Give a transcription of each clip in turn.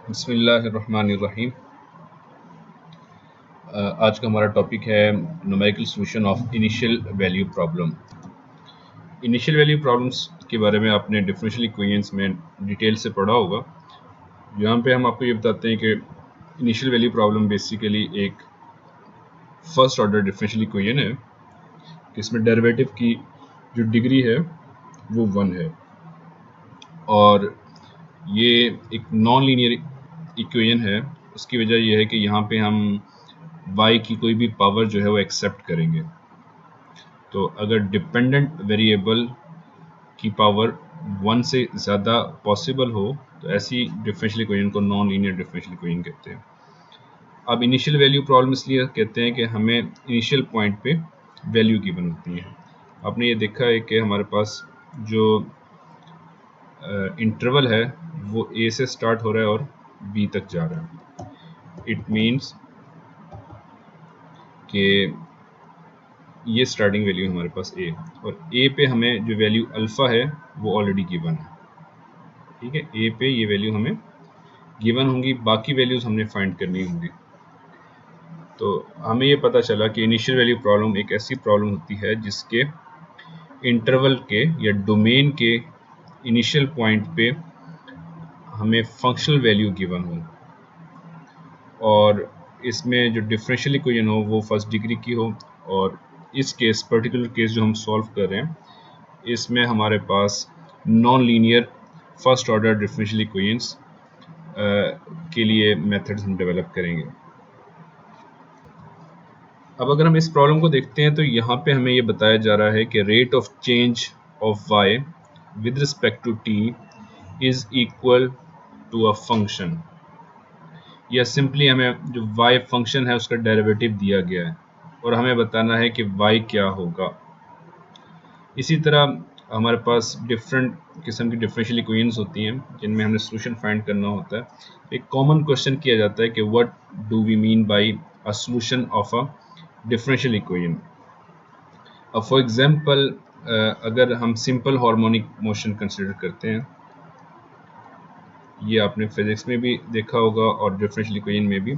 बिस्मिल्लाहिर्रहमानिर्रहीम। आज का हमारा टॉपिक है numerical solution of initial value problem. Initial value problems के बारे में आपने डिफरेंशियल इक्वेशंस में डिटेल से पढ़ा होगा। यहाँ पे हम आपको ये बताते हैं कि इनिशियल वैल्यू प्रॉब्लम बेसिकली एक फर्स्ट ऑर्डर डिफरेंशियल इक्वेशन है कि इसमें डेरिवेटिव की जो डिग्री है वो 1 है और ये एक नॉन लीनियर इक्वेशन है। उसकी वजह यह है कि यहाँ पे हम y की कोई भी पावर जो है वो एक्सेप्ट करेंगे। तो अगर डिपेंडेंट वेरिएबल की पावर 1 से ज़्यादा पॉसिबल हो तो ऐसी डिफरेंशियल इक्वेशन को नॉन लीनियर डिफरेंशियल इक्वेशन कहते हैं। अब इनिशियल वैल्यू प्रॉब्लम इसलिए कहते हैं कि हमें इनिशियल पॉइंट पे वैल्यू गिवन होती है। आपने ये देखा है कि हमारे पास जो इंटरवल है वो a से स्टार्ट हो रहा है और b तक जा रहा है। इट मीन्स कि ये स्टार्टिंग वैल्यू हमारे पास a और a पे हमें जो वैल्यू अल्फ़ा है वो ऑलरेडी गिवन है। ठीक है, a पे ये वैल्यू हमें गिवन होंगी, बाकी वैल्यूज़ हमने फाइंड करनी होंगी। तो हमें ये पता चला कि इनिशियल वैल्यू प्रॉब्लम एक ऐसी प्रॉब्लम होती है जिसके इंटरवल के या डोमेन के इनिशियल पॉइंट पे हमें फंक्शनल वैल्यू गिवन हो और इसमें जो डिफरेंशियल इक्वेशन हो वो फर्स्ट डिग्री की हो। और इस केस पर्टिकुलर केस जो हम सॉल्व कर रहे हैं इसमें हमारे पास non linear first order differential equations के लिए मेथड्स हम डेवलप करेंगे। अब अगर हम इस प्रॉब्लम को देखते हैं तो यहाँ पे हमें ये बताया जा रहा है कि rate of change of y with respect to t is equal to a function, या सिंपली हमें जो y फंक्शन है उसका डेरिवेटिव दिया गया है और हमें बताना है कि y क्या होगा। इसी तरह हमारे पास डिफरेंट किस्म की डिफरेंशियल इक्वेशंस होती हैं जिनमें हमने सॉल्यूशन फाइंड करना होता है। एक कॉमन क्वेश्चन किया जाता है कि what do we mean by a solution of a differential equation. अब फॉर एग्जांपल अगर हम सिंपल हार्मोनिक मोशन कंसीडर करते हैं, ये आपने फिजिक्स में भी देखा होगा और डिफरेंशियल इक्वेशन में भी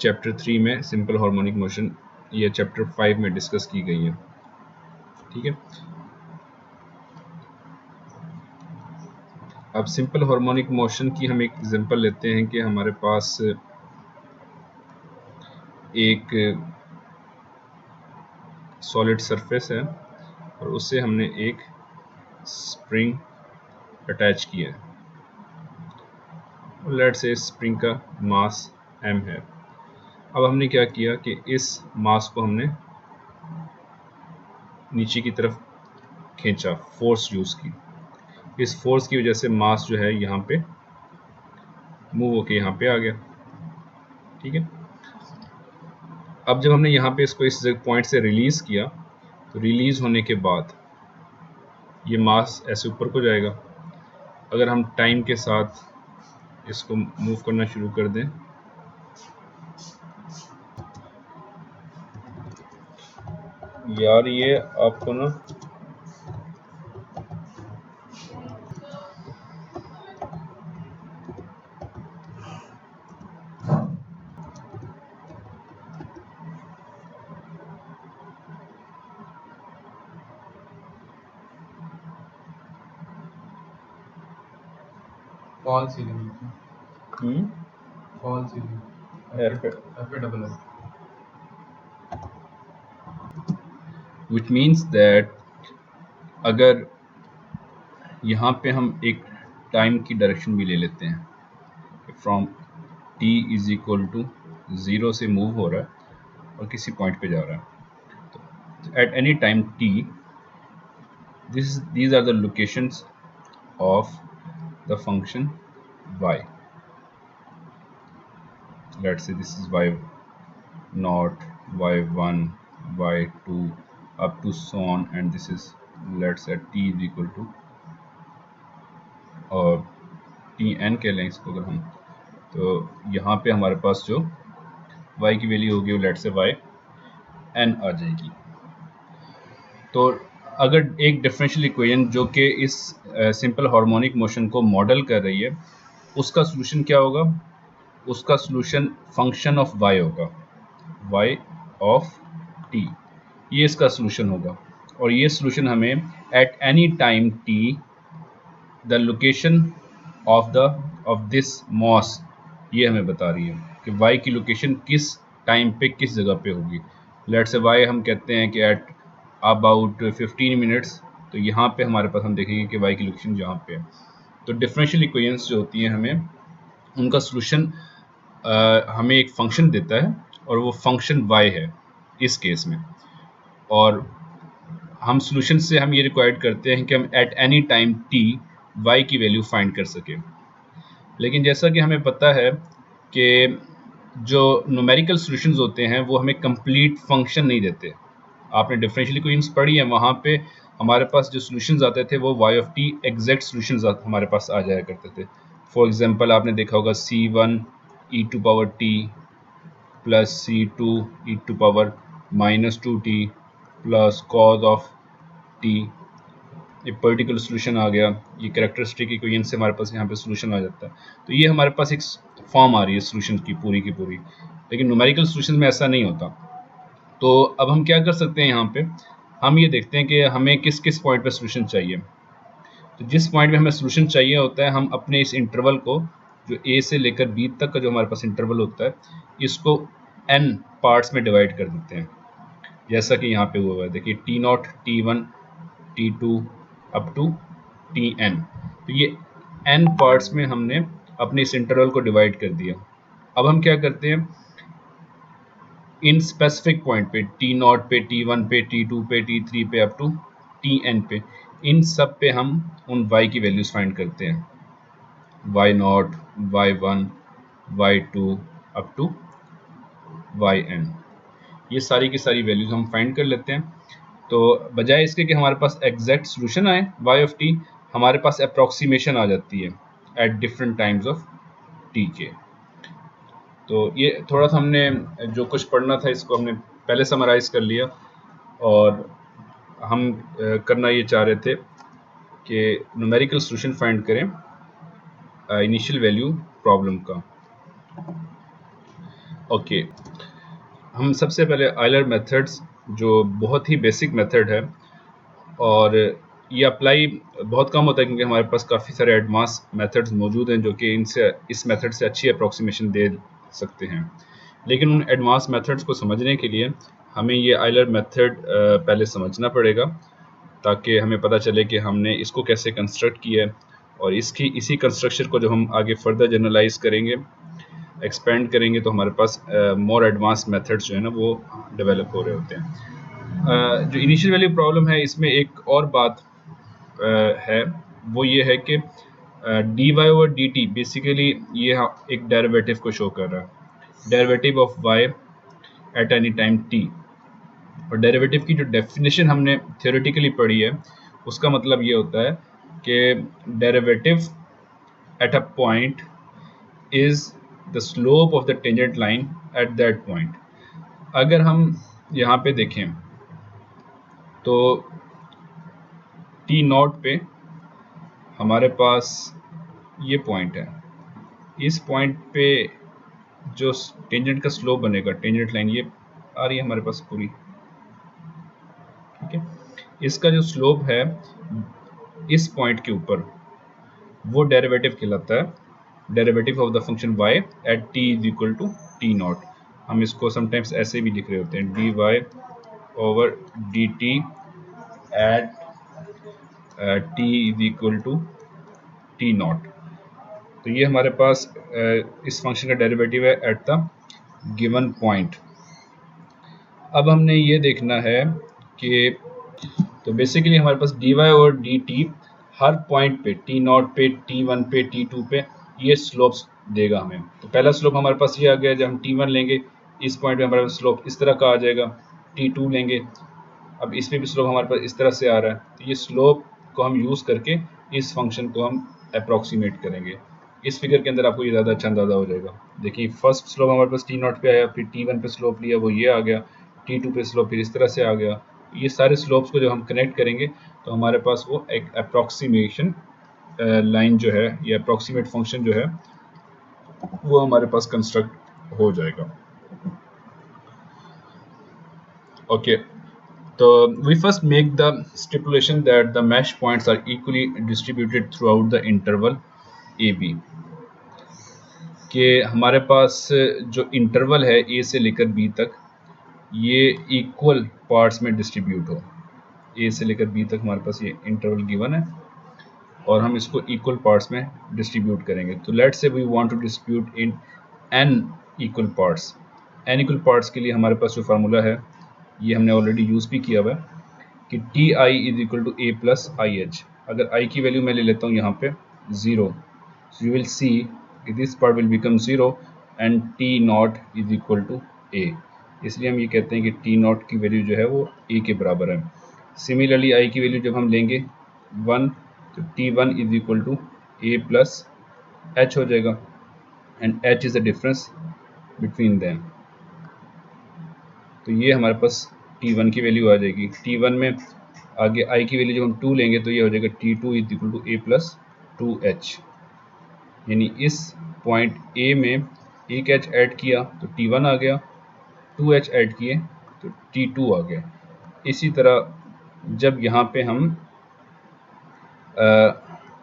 चैप्टर 3 में सिंपल हार्मोनिक मोशन ये चैप्टर 5 में डिस्कस की गई है। ठीक है, अब सिंपल हार्मोनिक मोशन की हम एक एग्जांपल लेते हैं कि हमारे पास एक सॉलिड सरफेस है और उससे हमने एक स्प्रिंग अटैच किया है। लेट्स से स्प्रिंग का मास m है। अब हमने क्या किया कि इस मास को हमने नीचे की तरफ खींचा, फोर्स यूज़ की। इस फोर्स की वजह से मास जो है यहाँ पे मूव होके यहाँ पे आ गया। ठीक है, अब जब हमने यहाँ पे इसको इस पॉइंट से रिलीज़ किया तो रिलीज़ होने के बाद ये मास ऐसे ऊपर को जाएगा। अगर हम टाइम के साथ इसको मूव करना शुरू कर दें यार, ये आपको ना fall ceiling fall ceiling which means that अगर यहाँ पे हम एक टाइम की डायरेक्शन भी ले लेते हैं, from t is equal to 0 से मूव हो रहा है और किसी पॉइंट पे जा रहा है, तो eight any time t these are the locations of the function y. Let's say this is y0, y1, y2 up to so on, and this is, let's say t is equal to और tn कह लें इसको अगर हम, तो यहाँ पे हमारे पास जो y की वैल्यू होगी वो लेट्स से yn आ जाएगी। तो अगर एक डिफरेंशियल इक्वेशन जो कि इस सिंपल हार्मोनिक मोशन को मॉडल कर रही है उसका सॉल्यूशन क्या होगा, उसका सोल्यूशन फंक्शन ऑफ y होगा, y ऑफ t, ये इसका सोल्यूशन होगा। और ये सोल्यूशन हमें at any time t the location of this mass, ये हमें बता रही है कि y की लोकेशन किस टाइम पे किस जगह पे होगी। लेट से y हम कहते हैं कि एट अबाउट 15 मिनट्स, तो यहाँ पे हमारे पास हम देखेंगे कि y की लोकेशन यहाँ पे है। तो डिफरेंशियल इक्वेशंस जो होती हैं हमें उनका सोल्यूशन हमें एक फंक्शन देता है और वो फंक्शन y है इस केस में, और हम सोल्यूशन से हम ये रिक्वायर्ड करते हैं कि हम eight any time t y की वैल्यू फाइंड कर सकें। लेकिन जैसा कि हमें पता है कि जो न्यूमेरिकल सॉल्यूशंस होते हैं वो हमें कंप्लीट फंक्शन नहीं देते। आपने डिफरेंशियल इक्वेशंस पढ़ी है, वहाँ पे हमारे पास जो सॉल्यूशंस आते थे वो y of t exact solutions हमारे पास आ जाया करते थे। फॉर एग्जांपल आपने देखा होगा c1 e to power t plus c2 e to power minus 2t plus cos of t, एक पर्टिकुलर सोल्यूशन आ गया। ये कैरेक्टरिस्टिक इक्वेशन से हमारे पास यहाँ पे सोल्यूशन आ जाता है। तो ये हमारे पास एक फॉर्म आ रही है सोल्यूशन की पूरी। लेकिन न्यूमेरिकल सोल्यूशन में ऐसा नहीं होता। तो अब हम क्या कर सकते हैं, यहाँ पे हम ये देखते हैं कि हमें किस किस पॉइंट पे सोल्यूशन चाहिए। तो जिस पॉइंट पे हमें सोल्यूशन चाहिए होता है, हम अपने इस इंटरवल को, जो ए से लेकर बी तक का जो हमारे पास इंटरवल होता है, इसको n पार्ट्स में डिवाइड कर देते हैं, जैसा कि यहाँ पे हुआ है। देखिए t0, t1, t2 up to tn। तो ये n पार्ट्स में हमने अपने इस इंटरवल को डिवाइड कर दिया। अब हम क्या करते हैं, इन स्पेसिफिक पॉइंट पे t0 पे, t1 पे, t2 पे, t3 पे अप टू tn पे, इन सब पे हम उन y की वैल्यूज फाइंड करते हैं, y0, y1, y2 up to yn। ये सारी की सारी वैल्यूज हम फाइंड कर लेते हैं। तो बजाय इसके कि हमारे पास एग्जैक्ट सोल्यूशन आए y ऑफ t, हमारे पास अप्रोक्सीमेशन आ जाती है at different times of t के। तो ये थोड़ा सा हमने जो कुछ पढ़ना था इसको हमने पहले समराइज कर लिया, और हम करना ये चाह रहे थे कि न्यूमेरिकल सोल्यूशन फाइंड करें इनिशियल वैल्यू प्रॉब्लम का। ओके, हम सबसे पहले आयलर मेथड्स, जो बहुत ही बेसिक मेथड है और ये अप्लाई बहुत कम होता है क्योंकि हमारे पास काफ़ी सारे एडवांस मेथड्स मौजूद हैं जो कि इस मेथड से अच्छी अप्रोक्सीमेशन दे सकते हैं। लेकिन उन एडवांस मेथड्स को समझने के लिए हमें ये आयलर मेथड पहले समझना पड़ेगा, ताकि हमें पता चले कि हमने इसको कैसे कंस्ट्रक्ट किया है, और इसी कंस्ट्रक्शन को जब हम आगे फर्दर जनरलाइज करेंगे, एक्सपेंड करेंगे, तो हमारे पास मोर एडवांस मेथड्स जो है ना वो डेवलप हो रहे होते हैं। जो इनिशियल वैल्यू प्रॉब्लम है, इसमें एक और बात है, वो ये है कि dy और dt बेसिकली ये एक डेरिवेटिव को शो कर रहा है, derivative of y eight any time t। और डेरिवेटिव की जो डेफिनेशन हमने थियोरेटिकली पढ़ी है, उसका मतलब ये होता है कि derivative at a point is the slope of the tangent line at that point. अगर हम यहाँ पे देखें तो t0 पे हमारे पास ये पॉइंट है, इस पॉइंट पे जो टेंजेंट का स्लोप बनेगा, टेंजेंट लाइन ये आ रही है हमारे पास पूरी, ठीक है। इसका जो स्लोप है इस पॉइंट के ऊपर, वो डेरिवेटिव कहलाता है, derivative of the function y at t is equal to t0। हम इसको समटाइम्स ऐसे भी लिख रहे होते हैं, dy over dt at t is equal to t0। तो ये हमारे पास इस फंक्शन का डेरिवेटिव है एट द गिवन पॉइंट। अब हमने ये देखना है कि, तो बेसिकली हमारे पास dy और dt हर पॉइंट पे, t0 पे, t1 पे, t2 पे ये स्लोप्स देगा हमें। तो पहला स्लोप हमारे पास ये आ गया, जब हम t1 लेंगे इस पॉइंट पे हमारे पास स्लोप इस तरह का आ जाएगा, t2 लेंगे, अब इसमें भी स्लोप हमारे पास इस तरह से आ रहा है। तो ये स्लोप को हम यूज़ करके इस फंक्शन को हम अप्रॉक्सीमेट करेंगे। इस फिगर के अंदर आपको ये ज़्यादा अच्छा अंदाजा हो जाएगा। देखिए फर्स्ट स्लोप हमारे पास t0 पे आया, फिर t1 पे स्लोप लिया वो ये आ गया, t2 पे स्लोप फिर इस तरह से आ गया। ये सारे स्लोप्स को जब हम कनेक्ट करेंगे तो हमारे पास वो एक अप्रॉक्सीमेशन लाइन जो है, ये अप्रॉक्सीमेट फंक्शन जो है वो हमारे पास कंस्ट्रक्ट हो जाएगा। ओके, तो we first make the stipulation that the mesh points are equally distributed throughout the interval AB, कि हमारे पास जो इंटरवल है A से लेकर B तक ये इक्वल पार्ट्स में डिस्ट्रीब्यूट हो। A से लेकर B तक हमारे पास ये इंटरवल गिवन है और हम इसको इक्वल पार्ट्स में डिस्ट्रीब्यूट करेंगे। तो let's say we want to distribute in n equal parts. n equal parts के लिए हमारे पास जो फार्मूला है ये हमने ऑलरेडी यूज़ भी किया हुआ है कि T I is equal to A plus I H. अगर आई की वैल्यू मैं ले लेता हूँ यहाँ पे 0, so you will see this part will become 0 and t naught is equal to a. इसलिए हम ये कहते हैं कि टी नॉट की वैल्यू जो है वो ए के बराबर है। सिमिलरली आई की वैल्यू जब हम लेंगे 1, तो T one is equal to A plus H हो जाएगा and H is the difference between them. तो ये हमारे पास T1 की वैल्यू आ जाएगी। T1 में आगे I की वैल्यू जब हम 2 लेंगे तो ये हो जाएगा T2 is equal to A plus 2H, यानी इस पॉइंट A में एक H ऐड किया तो T1 आ गया, 2H ऐड किए तो T2 आ गया। इसी तरह जब यहाँ पे हम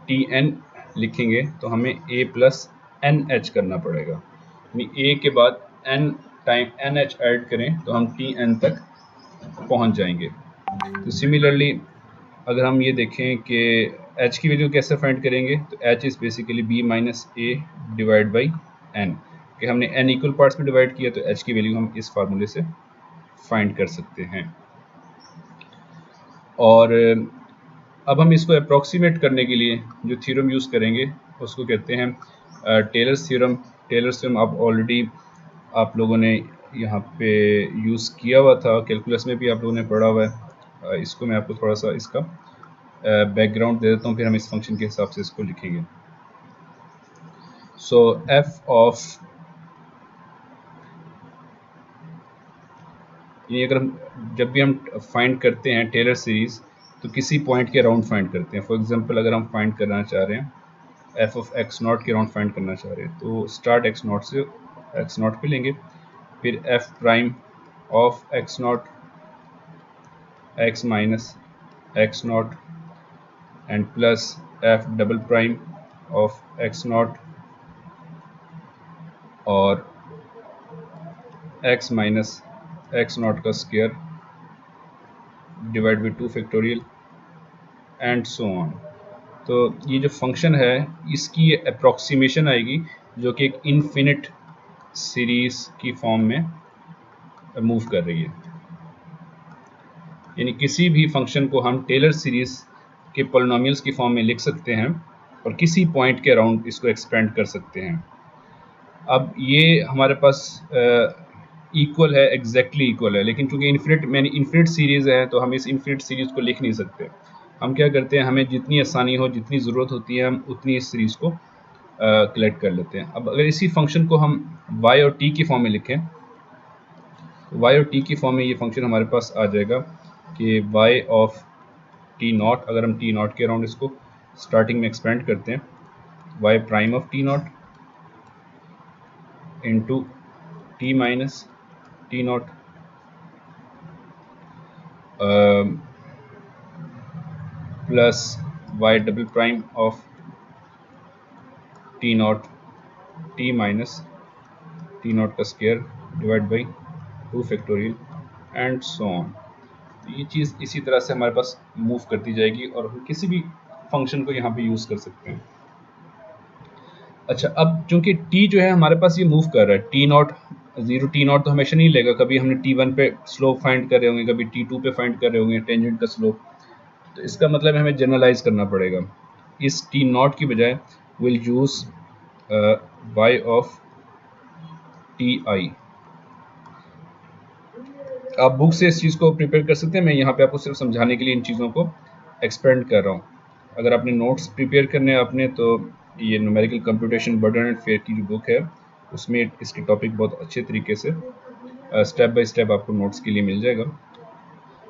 Tn लिखेंगे तो हमें A प्लस NH करना पड़ेगा, यानी A के बाद N टाइम NH ऐड करें तो हम Tn तक पहुंच जाएंगे। तो सिमिलरली अगर हम ये देखें कि h की वैल्यू कैसे फाइंड करेंगे, तो h is basically b minus A divide by n, कि हमने n इक्वल पार्ट्स में डिवाइड किया तो h की वैल्यू हम इस फार्मूले से फाइंड कर सकते हैं। और अब हम इसको अप्रॉक्सीमेट करने के लिए जो थ्योरम यूज़ करेंगे उसको कहते हैं टेलर्स थ्योरम। टेलर्स थ्योरम आप ऑलरेडी आप लोगों ने यहाँ पे यूज़ किया हुआ था, कैलकुलस में भी आप लोगों ने पढ़ा हुआ है। इसको मैं आपको थोड़ा सा इसका बैकग्राउंड दे देता हूँ, फिर हम इस फंक्शन के हिसाब से इसको लिखेंगे। सो एफ ऑफ, ये अगर हम जब भी हम फाइंड करते हैं टेलर सीरीज़ तो किसी पॉइंट के अराउंड फाइंड करते हैं। फॉर एग्जांपल अगर हम फाइंड करना चाह रहे हैं एफ ऑफ एक्स नॉट के अराउंड फाइंड करना चाह रहे हैं तो स्टार्ट एक्स नॉट से एक्स नॉट पे लेंगे, फिर F prime of x not x minus x not and plus F double prime of x not और एक्स माइनस एक्स नॉट का square divide by 2 factorial and so on. तो ये जो function है इसकी अप्रॉक्सीमेशन आएगी जो कि एक इनफिनिट सीरीज़ की फॉर्म में मूव कर रही है, यानी किसी भी फंक्शन को हम टेलर सीरीज़ के पॉलिनॉमियल्स की फॉर्म में लिख सकते हैं और किसी पॉइंट के अराउंड इसको एक्सपेंड कर सकते हैं। अब ये हमारे पास इक्वल है, एग्जैक्टली इक्वल है, लेकिन चूंकि इन्फिनिट सीरीज़ है तो हम इस इन्फिनिट सीरीज़ को लिख नहीं सकते। हम क्या करते हैं, हमें जितनी आसानी हो, जितनी ज़रूरत होती है, हम उतनी इस सीरीज़ को कलेक्ट कर लेते हैं। अब अगर इसी फंक्शन को हम y और t की फॉर्म में लिखें तो y और t की फॉर्म में ये फंक्शन हमारे पास आ जाएगा कि y ऑफ t नॉट, अगर हम t नॉट के अराउंड इसको स्टार्टिंग में एक्सपेंड करते हैं, y prime of t naught into t minus t naught plus y double prime of t naught t minus t naught का square divide by 2 factorial and so on. ये चीज़ इसी तरह से हमारे पास मूव करती जाएगी और हम किसी भी फंक्शन को यहाँ पे यूज़ कर सकते हैं। अच्छा, अब चूंकि t जो है हमारे पास ये मूव कर रहा है, t नॉट 0, t नॉट तो हमेशा नहीं लेगा, कभी हमने t1 पे स्लोप फाइंड कर रहे होंगे, कभी t2 पे फाइंड कर रहे होंगे टेंजेंट का स्लोप, तो इसका मतलब हमें जनरलाइज करना पड़ेगा। इस t नॉट की बजाय will use y of ti। आप बुक से इस चीज़ को प्रिपेयर कर सकते हैं, मैं यहाँ पे आपको सिर्फ समझाने के लिए इन चीज़ों को एक्सपेंड कर रहा हूँ। अगर आपने नोट्स प्रिपेयर करने हैं अपने, तो ये numerical computation burden and fair की जो बुक है उसमें इसके टॉपिक बहुत अच्छे तरीके से स्टेप बाय स्टेप आपको नोट्स के लिए मिल जाएगा।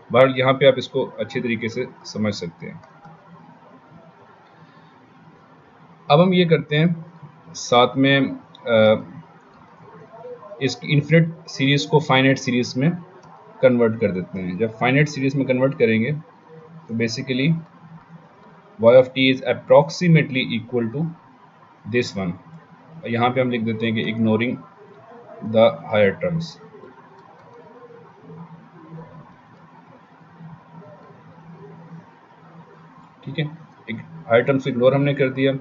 बहरहाल यहाँ पे आप इसको अच्छे तरीके से समझ सकते हैं। अब हम ये करते हैं साथ में इस इन्फिनिट सीरीज को फाइनाइट सीरीज में कन्वर्ट कर देते हैं। जब फाइनाइट सीरीज में कन्वर्ट करेंगे तो basically y of t is approximately equal to this one. यहाँ पे हम लिख देते हैं कि इग्नोरिंग द हायर टर्म्स। ठीक है, हायर टर्म्स इग्नोर हमने कर दिया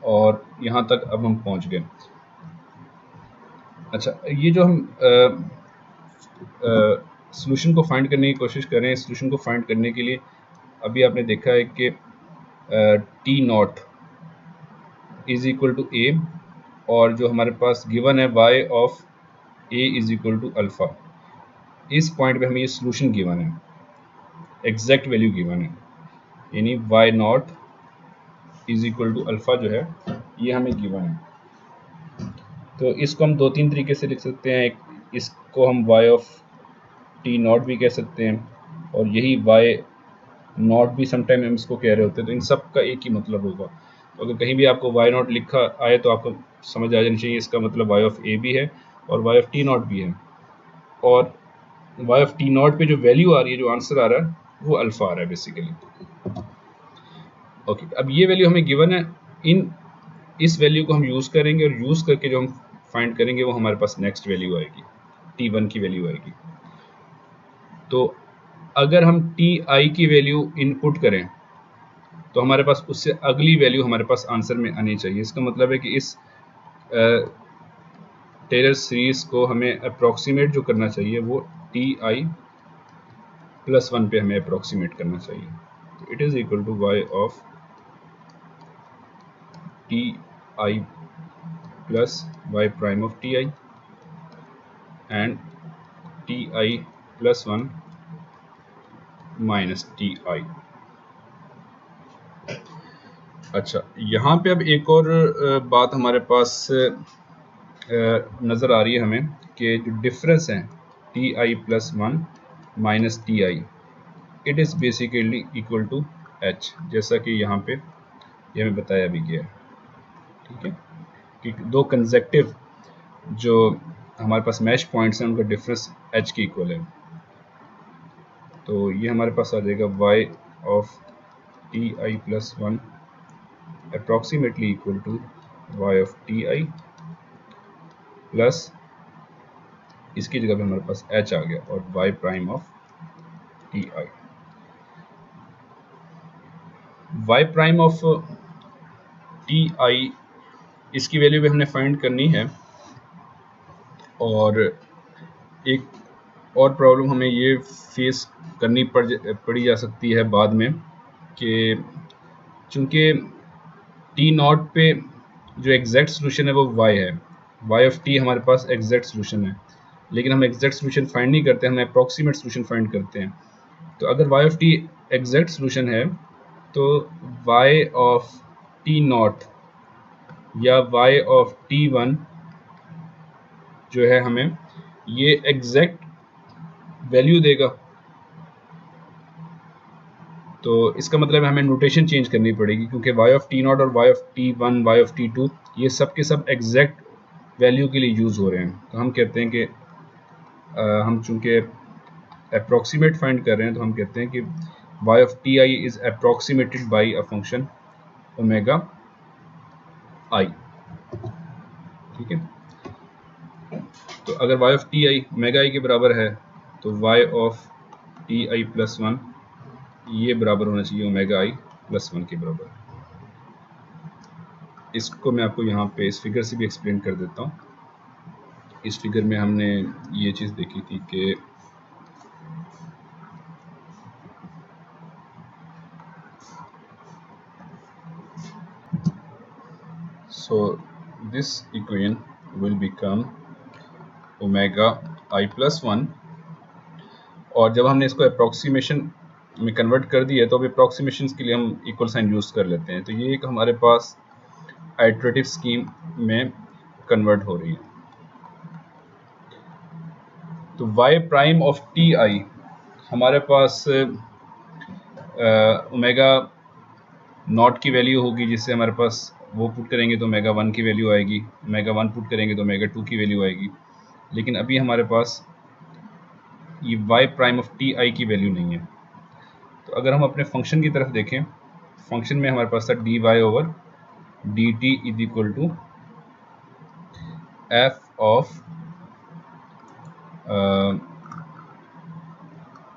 और यहाँ तक अब हम पहुँच गए। अच्छा, ये जो हम सॉल्यूशन को फाइंड करने की कोशिश कर रहे हैं, सॉल्यूशन को फाइंड करने के लिए अभी आपने देखा है कि t naught is equal to a, और जो हमारे पास गिवन है y of a is equal to alpha, इस पॉइंट पे हमें ये सॉल्यूशन गिवन है, एग्जैक्ट वैल्यू गिवन है, यानी y naught is equal to alpha जो है ये हमें गिवन है। तो इसको हम दो तीन तरीके से लिख सकते हैं। एक, इसको हम y ऑफ टी नॉट भी कह सकते हैं, और यही y नॉट भी समटाइम हम इसको कह रहे होते हैं। तो इन सब का एक ही मतलब होगा। तो अगर कहीं भी आपको y नॉट लिखा आए तो आपको समझ आ जानी चाहिए इसका मतलब y ऑफ a भी है और y ऑफ टी नॉट भी है, और y ऑफ टी नॉट पे जो वैल्यू आ रही है, जो आंसर आ रहा है, वो अल्फ़ा आ रहा है बेसिकली। ओके, अब ये वैल्यू हमें गिवन है, इस वैल्यू को हम यूज़ करेंगे और यूज़ करके जो हम फाइंड करेंगे वो हमारे पास नेक्स्ट वैल्यू आएगी, t1 की वैल्यू आएगी। तो अगर हम ti की वैल्यू इनपुट करें तो हमारे पास उससे अगली वैल्यू हमारे पास आंसर में आनी चाहिए। इसका मतलब है कि इस टेलर सीरीज को हमें अप्रॉक्सीमेट जो करना चाहिए वो ti प्लस 1 पे हमें अप्रॉक्सीमेट करना चाहिए। तो it is equal to y of ti plus y prime of ti and ti plus 1 minus ti। अच्छा, यहाँ पे अब एक और बात हमारे पास नज़र आ रही है हमें कि जो डिफरेंस है ti plus 1 minus ti, it is basically equal to h, जैसा कि यहाँ पे ये हमें बताया भी गया है। ठीक है, कि दो कंसेक्टिव जो हमारे पास मैच पॉइंट्स हैं उनका डिफरेंस h के इक्वल है। तो ये हमारे पास आ जाएगा y of ti plus 1 approximately equal to y of ti plus इसकी जगह पे हमारे पास h आ गया और y prime of ti। y prime of ti इसकी वैल्यू भी हमने फाइंड करनी है, और एक और प्रॉब्लम हमें ये फेस करनी पड़ी जा सकती है बाद में कि चूँकि टी नॉट पे जो एग्जैक्ट सोल्यूशन है वो y है, y ऑफ t हमारे पास एग्जैक्ट सोल्यूशन है, लेकिन हम एग्जैक्ट सोल्यूशन फाइंड नहीं करते, हम अप्रॉक्सीमेट सोल्यूशन फाइंड करते हैं। तो अगर y of t exact solution है तो y ऑफ t नॉट या y ऑफ t1 जो है हमें ये एग्जैक्ट वैल्यू देगा। तो इसका मतलब है हमें नोटेशन चेंज करनी पड़ेगी, क्योंकि y ऑफ टी नॉट और y of t1, y of t2 ये सब के सब एग्जैक्ट वैल्यू के लिए यूज़ हो रहे हैं। तो हम कहते हैं कि हम चूँकि अप्रॉक्सीमेट फाइंड कर रहे हैं तो हम कहते हैं कि y of ti is approximated by a function omega i। ठीक है, तो अगर y of ti omega i के बराबर है तो y ऑफ ti प्लस 1 ये बराबर होना चाहिए ओमेगा i प्लस 1 के बराबर। इसको मैं आपको यहाँ पे इस फिगर से भी एक्सप्लेन कर देता हूँ। इस फिगर में हमने ये चीज़ देखी थी कि so this equation will become omega i plus 1, और जब हमने इसको अप्रॉक्सीमेशन में कन्वर्ट कर दिया तो अब अप्रॉक्सीमेशन के लिए हम इक्वल साइन यूज़ कर लेते हैं। तो ये एक हमारे पास आइटरेटिव स्कीम में कन्वर्ट हो रही है। तो y प्राइम ऑफ ti हमारे पास ओमेगा नॉट की वैल्यू होगी, जिससे हमारे पास वो पुट करेंगे तो ओमेगा 1 की वैल्यू आएगी, ओमेगा 1 पुट करेंगे तो ओमेगा 2 की वैल्यू आएगी। लेकिन अभी हमारे पास ये y prime of T I की वैल्यू नहीं है। तो अगर हम अपने फंक्शन की तरफ देखें, फंक्शन में हमारे पास था D Y over D T is equal to F of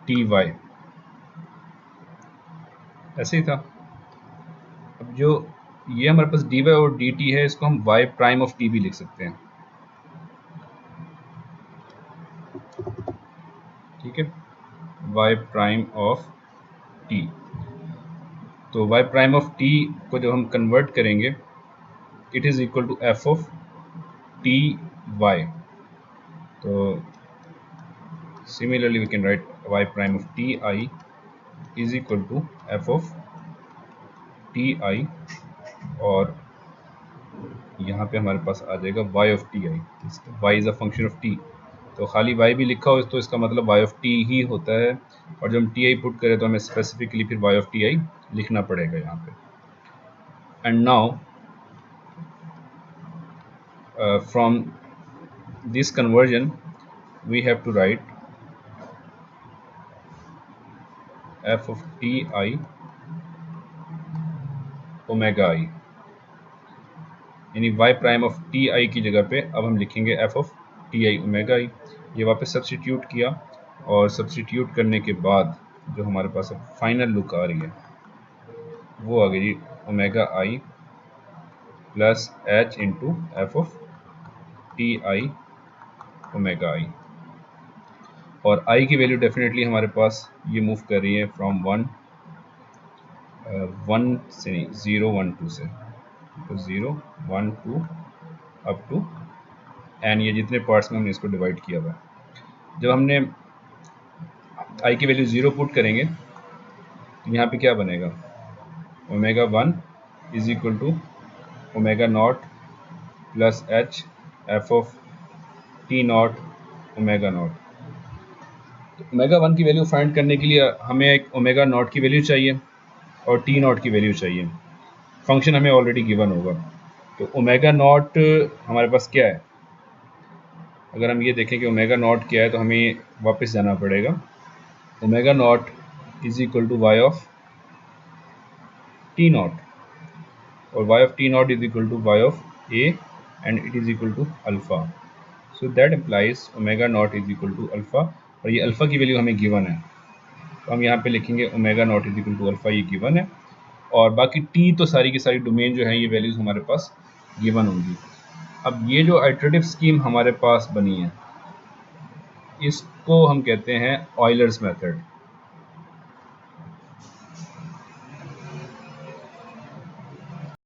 T Y, ऐसे ही था। अब जो ये हमारे पास डी वाई और डी टी है, इसको हम y प्राइम ऑफ टी भी लिख सकते हैं, ठीक है, y प्राइम ऑफ टी। तो y प्राइम ऑफ टी को जब हम कन्वर्ट करेंगे, it is equal to F of T y. तो similarly we can write y prime of T I is equal to F of T i, और यहाँ पे हमारे पास आ जाएगा y of T i. y is a function of t, तो खाली y भी लिखा हो तो इसका मतलब y ऑफ t ही होता है, और जब हम टी आई पुट करें तो हमें स्पेसिफिकली फिर y ऑफ टी आई लिखना पड़ेगा यहाँ पे। And now from this conversion we have to write f of t I omega i, यानी y prime of T I की जगह पे अब हम लिखेंगे f of T I omega i। ये वापस सब्स्टिट्यूट किया, और सब्स्टिट्यूट करने के बाद जो हमारे पास अब फाइनल लुक आ रही है वो आ गई जी omega i plus h into f of T I omega i। और i की वैल्यू डेफिनेटली हमारे पास ये मूव कर रही है फ्रॉम 1 से नहीं 0 1 2 से, तो 0 1 2 अप टू एन, ये जितने पार्ट्स में हमने इसको डिवाइड किया हुआ है। जब हमने i की वैल्यू 0 पुट करेंगे तो यहाँ पे क्या बनेगा, omega 1 is equal to omega not plus H F of T not omega not. तो ओमेगा 1 की वैल्यू फाइंड करने के लिए हमें एक ओमेगा नॉट की वैल्यू चाहिए और टी नॉट की वैल्यू चाहिए। फंक्शन हमें ऑलरेडी गिवन होगा, तो ओमेगा नॉट हमारे पास क्या है, अगर हम ये देखें कि ओमेगा नॉट क्या है तो हमें वापस जाना पड़ेगा। Omega not is equal to y of T naught, और y of T naught is equal to y of a and it is equal to alpha. So that implies omega not is equal to alpha, और ये alpha की value हमें given है, तो हम यहाँ पे लिखेंगे omega not is equal to alpha, ये गिवन है। और बाकी टी तो सारी की सारी डोमेन जो है ये वैल्यूज़ हमारे पास गिवन होंगी। अब ये जो आइटरेटिव स्कीम हमारे पास बनी है, इसको हम कहते हैं ऑयलर्स मेथड।